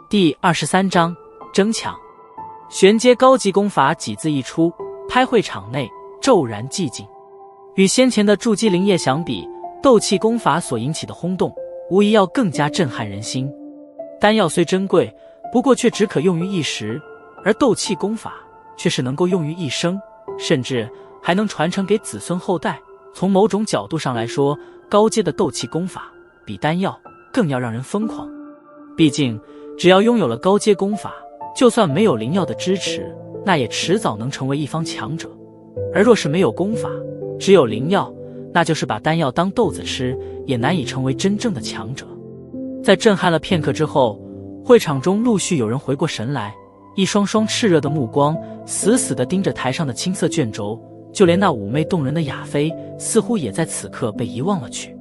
第23章争抢。玄阶高级功法几字一出，拍会场内骤然寂静。与先前的筑基灵液相比，斗气功法所引起的轰动无疑要更加震撼人心。丹药虽珍贵，不过却只可用于一时，而斗气功法却是能够用于一生，甚至还能传承给子孙后代。从某种角度上来说，高阶的斗气功法比丹药更要让人疯狂。毕竟只要拥有了高阶功法，就算没有灵药的支持，那也迟早能成为一方强者。而若是没有功法，只有灵药，那就是把丹药当豆子吃，也难以成为真正的强者。在震撼了片刻之后，会场中陆续有人回过神来，一双双炽热的目光死死地盯着台上的青色卷轴，就连那妩媚动人的亚妃似乎也在此刻被遗忘了去。